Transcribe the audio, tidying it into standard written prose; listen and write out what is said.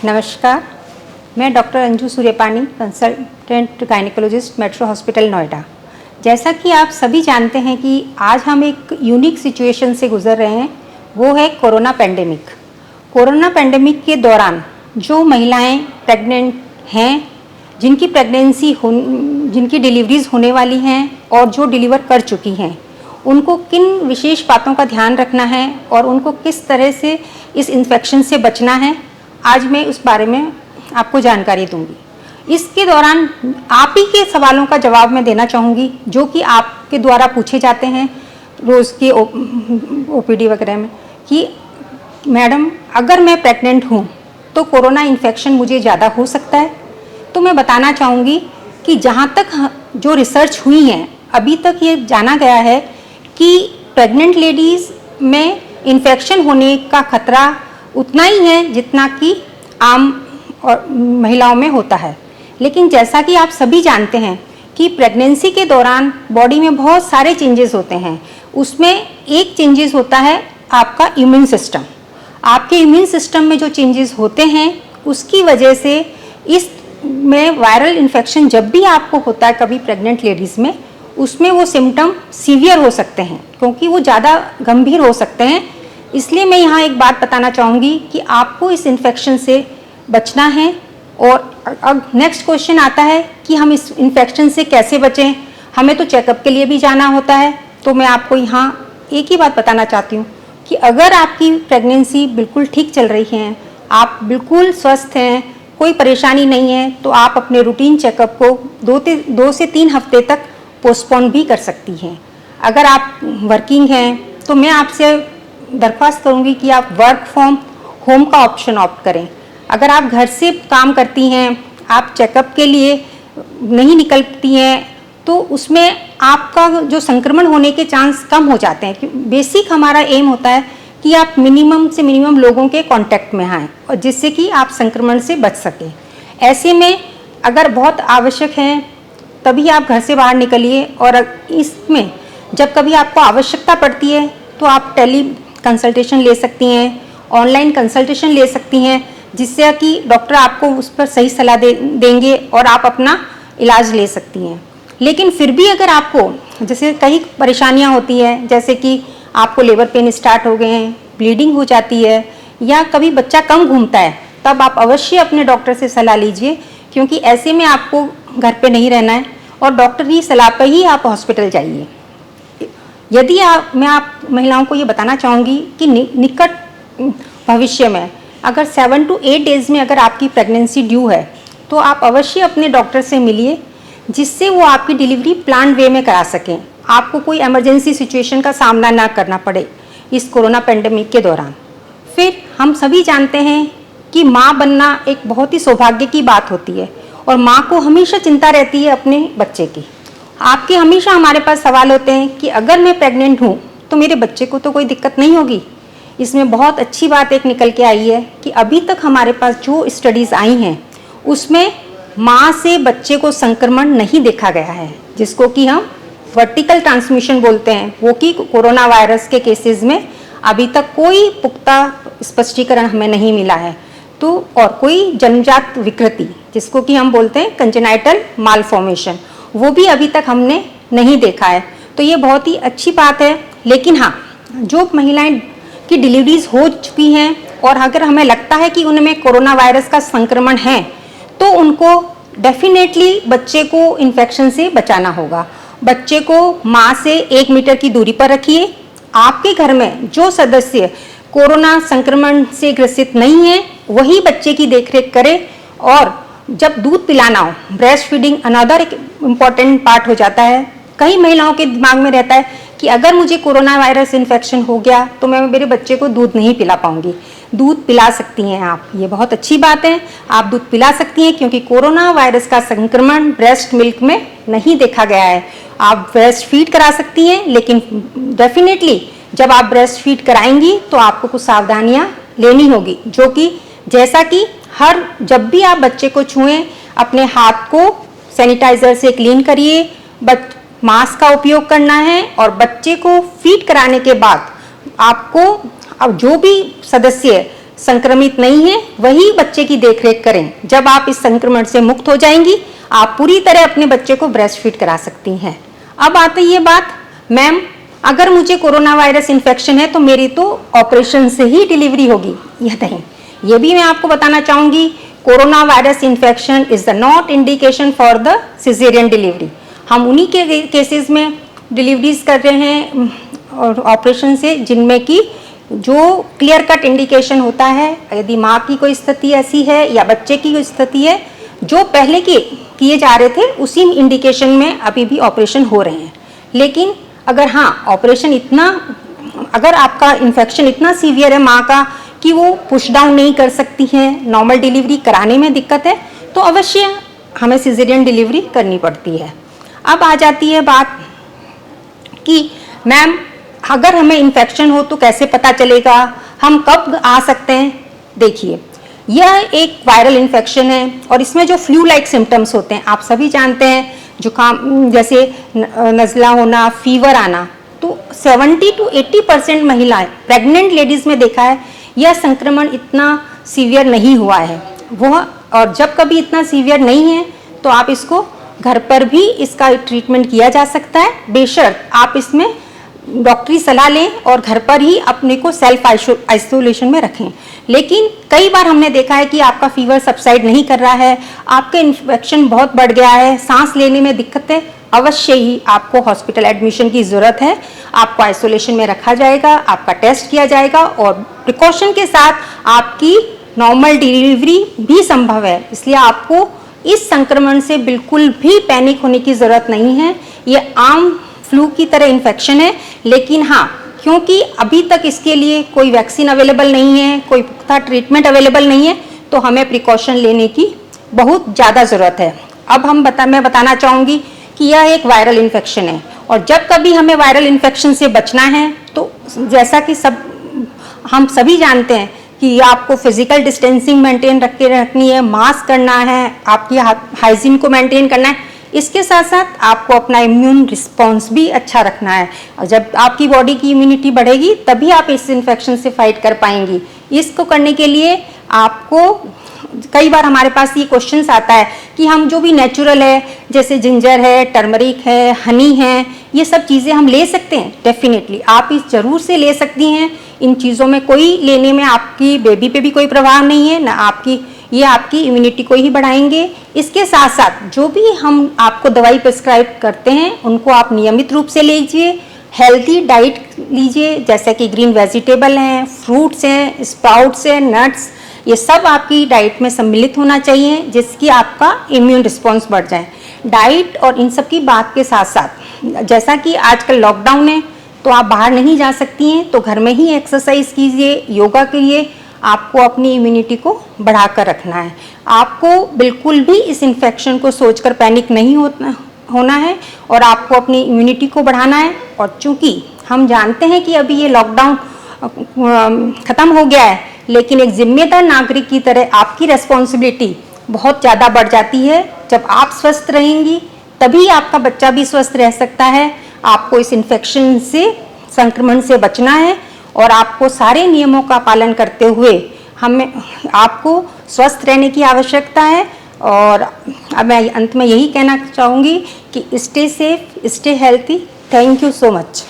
नमस्कार, मैं doctor Anju Suryapani, consultant gynaecologist, metro hospital Noida. जैसा कि आप सभी जानते हैं कि आज हम एक यूनिक सिचुएशन से गुजर रहे हैं, वो है कोरोना पैंडेमिक। कोरोना पैंडेमिक के दौरान जो महिलाएं प्रेग्नेंट हैं, जिनकी डिलीवरीज होने वाली हैं और जो डिलीवर कर चुकी हैं, उनको किन विशेष बातों का ध्यान रखना है और उनको किस तरह से इस इन्फेक्शन से बचना है, आज मैं उस बारे में आपको जानकारी दूंगी। इसके दौरान आप ही के सवालों का जवाब मैं देना चाहूँगी जो कि आपके द्वारा पूछे जाते हैं रोज़ के ओपीडी वगैरह में कि मैडम, अगर मैं प्रेग्नेंट हूँ तो कोरोना इन्फेक्शन मुझे ज़्यादा हो सकता है। तो मैं बताना चाहूँगी कि जहाँ तक जो रिसर्च हुई है, अभी तक ये जाना गया है कि प्रेग्नेंट लेडीज़ में इन्फेक्शन होने का खतरा उतना ही है जितना कि आम और महिलाओं में होता है। लेकिन जैसा कि आप सभी जानते हैं कि प्रेगनेंसी के दौरान बॉडी में बहुत सारे चेंजेस होते हैं। उसमें एक चेंजेस होता है आपका इम्यून सिस्टम। आपके इम्यून सिस्टम में जो चेंजेस होते हैं उसकी वजह से इसमें वायरल इन्फेक्शन जब भी आपको होता है कभी प्रेग्नेंट लेडीज़ में, उसमें वो सिम्टम सीवियर हो सकते हैं क्योंकि वो ज़्यादा गंभीर हो सकते हैं। इसलिए मैं यहाँ एक बात बताना चाहूँगी कि आपको इस इन्फेक्शन से बचना है। और अब नेक्स्ट क्वेश्चन आता है कि हम इस इन्फेक्शन से कैसे बचें। हमें तो चेकअप के लिए भी जाना होता है। तो मैं आपको यहाँ एक ही बात बताना चाहती हूँ कि अगर आपकी प्रेगनेंसी बिल्कुल ठीक चल रही है, आप बिल्कुल स्वस्थ हैं, कोई परेशानी नहीं है, तो आप अपने रूटीन चेकअप को 2 से 3 हफ्ते तक पोस्टपोन भी कर सकती हैं। अगर आप वर्किंग हैं तो मैं आपसे दरख्वास्त करूंगी कि आप वर्क फ्रॉम होम का ऑप्शन ऑप्ट करें। अगर आप घर से काम करती हैं, आप चेकअप के लिए नहीं निकलती हैं, तो उसमें आपका जो संक्रमण होने के चांस कम हो जाते हैं। बेसिक हमारा एम होता है कि आप मिनिमम से मिनिमम लोगों के कांटेक्ट में आएँ और जिससे कि आप संक्रमण से बच सकें। ऐसे में अगर बहुत आवश्यक है तभी आप घर से बाहर निकलिए। और इसमें जब कभी आपको आवश्यकता पड़ती है तो आप टेली कंसल्टेशन ले सकती हैं, ऑनलाइन कंसल्टेशन ले सकती हैं, जिससे कि डॉक्टर आपको उस पर सही सलाह देंगे और आप अपना इलाज ले सकती हैं। लेकिन फिर भी अगर आपको जैसे कई परेशानियां होती हैं, जैसे कि आपको लेबर पेन स्टार्ट हो गए हैं, ब्लीडिंग हो जाती है या कभी बच्चा कम घूमता है, तब आप अवश्य अपने डॉक्टर से सलाह लीजिए, क्योंकि ऐसे में आपको घर पे नहीं रहना है और डॉक्टर की सलाह पर ही आप हॉस्पिटल जाइए। यदि मैं आप महिलाओं को ये बताना चाहूँगी कि निकट भविष्य में अगर 7 to 8 डेज़ में अगर आपकी प्रेगनेंसी ड्यू है तो आप अवश्य अपने डॉक्टर से मिलिए, जिससे वो आपकी डिलीवरी प्लान वे में करा सकें, आपको कोई इमरजेंसी सिचुएशन का सामना ना करना पड़े इस कोरोना पैंडेमिक के दौरान। फिर हम सभी जानते हैं कि माँ बनना एक बहुत ही सौभाग्य की बात होती है और माँ को हमेशा चिंता रहती है अपने बच्चे की। आपके हमेशा हमारे पास सवाल होते हैं कि अगर मैं प्रेग्नेंट हूँ तो मेरे बच्चे को तो कोई दिक्कत नहीं होगी। इसमें बहुत अच्छी बात एक निकल के आई है कि अभी तक हमारे पास जो स्टडीज़ आई हैं उसमें माँ से बच्चे को संक्रमण नहीं देखा गया है, जिसको कि हम वर्टिकल ट्रांसमिशन बोलते हैं। वो कि कोरोना वायरस के केसेस में अभी तक कोई पुख्ता स्पष्टीकरण हमें नहीं मिला है। तो और कोई जन्मजात विकृति, जिसको कि हम बोलते हैं कंजेनाइटल मालफॉर्मेशन, वो भी अभी तक हमने नहीं देखा है। तो ये बहुत ही अच्छी बात है। लेकिन हाँ, जो महिलाएं की डिलीवरीज हो चुकी हैं और अगर हमें लगता है कि उनमें कोरोना वायरस का संक्रमण है, तो उनको डेफिनेटली बच्चे को इन्फेक्शन से बचाना होगा। बच्चे को माँ से 1 मीटर की दूरी पर रखिए। आपके घर में जो सदस्य कोरोना संक्रमण से ग्रसित नहीं है वही बच्चे की देखरेख करे। और जब दूध पिलाना हो, ब्रेस्ट फीडिंग अनदर एक इम्पॉर्टेंट पार्ट हो जाता है। कई महिलाओं के दिमाग में रहता है कि अगर मुझे कोरोना वायरस इन्फेक्शन हो गया तो मैं मेरे बच्चे को दूध नहीं पिला पाऊंगी। दूध पिला सकती हैं आप, ये बहुत अच्छी बात है, आप दूध पिला सकती हैं, क्योंकि कोरोना वायरस का संक्रमण ब्रेस्ट मिल्क में नहीं देखा गया है। आप ब्रेस्ट फीड करा सकती हैं, लेकिन डेफिनेटली जब आप ब्रेस्ट फीड कराएंगी तो आपको कुछ सावधानियां लेनी होगी, जो कि जैसा कि जब भी आप बच्चे को छुएं अपने हाथ को सैनिटाइजर से क्लीन करिए, मास्क का उपयोग करना है। और बच्चे को फीड कराने के बाद आपको अब जो भी सदस्य संक्रमित नहीं है वही बच्चे की देखरेख करें। जब आप इस संक्रमण से मुक्त हो जाएंगी, आप पूरी तरह अपने बच्चे को ब्रेस्ट फीड करा सकती हैं। अब आती ये बात, मैम अगर मुझे कोरोना वायरस इन्फेक्शन है तो मेरी तो ऑपरेशन से ही डिलीवरी होगी, यह नहीं। ये भी मैं आपको बताना चाहूँगी, corona virus infection is the not indication for the caesarean delivery. हम उन्हीं के केसेस में डिलीवरीज कर रहे हैं और ऑपरेशन से जिनमें कि जो क्लियर कट इंडिकेशन होता है, यदि माँ की कोई स्थिति ऐसी है या बच्चे की कोई स्थिति है जो पहले किए जा रहे थे, उसी इंडिकेशन में अभी भी ऑपरेशन हो रहे हैं। लेकिन अगर हाँ ऑपरेशन अगर आपका इन्फेक्शन इतना सीवियर है माँ का कि वो पुश डाउन नहीं कर सकती है, नॉर्मल डिलीवरी कराने में दिक्कत है, तो अवश्य हमें सिजेरियन डिलीवरी करनी पड़ती है। अब आ जाती है बात कि मैम अगर हमें इन्फेक्शन हो तो कैसे पता चलेगा, हम कब आ सकते हैं। देखिए, यह एक वायरल इन्फेक्शन है और इसमें जो फ्लू लाइक सिम्टम्स होते हैं आप सभी जानते हैं, जुकाम जैसे नज़ला होना, फीवर आना, तो 70 to 80% महिलाएं प्रेग्नेंट लेडीज़ में देखा है यह संक्रमण इतना सीवियर नहीं हुआ है वह। और जब कभी इतना सीवियर नहीं है तो आप इसको घर पर भी इसका ट्रीटमेंट किया जा सकता है, बेशर्त आप इसमें डॉक्टरी सलाह लें और घर पर ही अपने को सेल्फ आइसोलेशन में रखें। लेकिन कई बार हमने देखा है कि आपका फीवर सबसाइड नहीं कर रहा है, आपका इन्फेक्शन बहुत बढ़ गया है, सांस लेने में दिक्कत है, अवश्य ही आपको हॉस्पिटल एडमिशन की ज़रूरत है। आपको आइसोलेशन में रखा जाएगा, आपका टेस्ट किया जाएगा और प्रिकॉशन के साथ आपकी नॉर्मल डिलीवरी भी संभव है। इसलिए आपको इस संक्रमण से बिल्कुल भी पैनिक होने की ज़रूरत नहीं है। ये आम फ्लू की तरह इन्फेक्शन है, लेकिन हाँ क्योंकि अभी तक इसके लिए कोई वैक्सीन अवेलेबल नहीं है, कोई पुख्ता ट्रीटमेंट अवेलेबल नहीं है, तो हमें प्रिकॉशन लेने की बहुत ज़्यादा ज़रूरत है। अब मैं बताना चाहूँगी कि यह एक वायरल इन्फेक्शन है और जब कभी हमें वायरल इन्फेक्शन से बचना है तो जैसा कि हम सभी जानते हैं कि आपको फिजिकल डिस्टेंसिंग मेंटेन रखनी है, मास्क करना है, आपकी हाइजीन को मेंटेन करना है, इसके साथ साथ आपको अपना इम्यून रिस्पॉन्स भी अच्छा रखना है। और जब आपकी बॉडी की इम्यूनिटी बढ़ेगी तभी आप इस इन्फेक्शन से फाइट कर पाएंगी। इसको करने के लिए आपको कई बार हमारे पास ये क्वेश्चंस आता है कि हम जो भी नेचुरल है जैसे जिंजर है, टर्मरिक है, हनी है, ये सब चीज़ें हम ले सकते हैं। डेफिनेटली आप इस ज़रूर से ले सकती हैं। इन चीज़ों में कोई लेने में आपकी बेबी पे भी कोई प्रभाव नहीं है, ना ये आपकी इम्यूनिटी को ही बढ़ाएंगे। इसके साथ साथ जो भी हम आपको दवाई प्रिस्क्राइब करते हैं उनको आप नियमित रूप से लीजिए, हेल्दी डाइट लीजिए, जैसे कि ग्रीन वेजिटेबल हैं, फ्रूट्स हैं, स्प्राउट्स हैं, नट्स, ये सब आपकी डाइट में सम्मिलित होना चाहिए जिसकी आपका इम्यून रिस्पॉन्स बढ़ जाए। डाइट और इन सब की बात के साथ साथ जैसा कि आजकल लॉकडाउन है तो आप बाहर नहीं जा सकती हैं, तो घर में ही एक्सरसाइज कीजिए, योगा करिए, आपको अपनी इम्यूनिटी को बढ़ाकर रखना है। आपको बिल्कुल भी इस इन्फेक्शन को सोचकर पैनिक नहीं होना है और आपको अपनी इम्यूनिटी को बढ़ाना है। और चूंकि हम जानते हैं कि अभी ये लॉकडाउन ख़त्म हो गया है, लेकिन एक जिम्मेदार नागरिक की तरह आपकी रिस्पॉन्सिबिलिटी बहुत ज़्यादा बढ़ जाती है। जब आप स्वस्थ रहेंगी तभी आपका बच्चा भी स्वस्थ रह सकता है। आपको इस इन्फेक्शन से, संक्रमण से बचना है और आपको सारे नियमों का पालन करते हुए आपको स्वस्थ रहने की आवश्यकता है। और अब मैं अंत में यही कहना चाहूँगी कि stay safe, stay healthy. Thank you so much.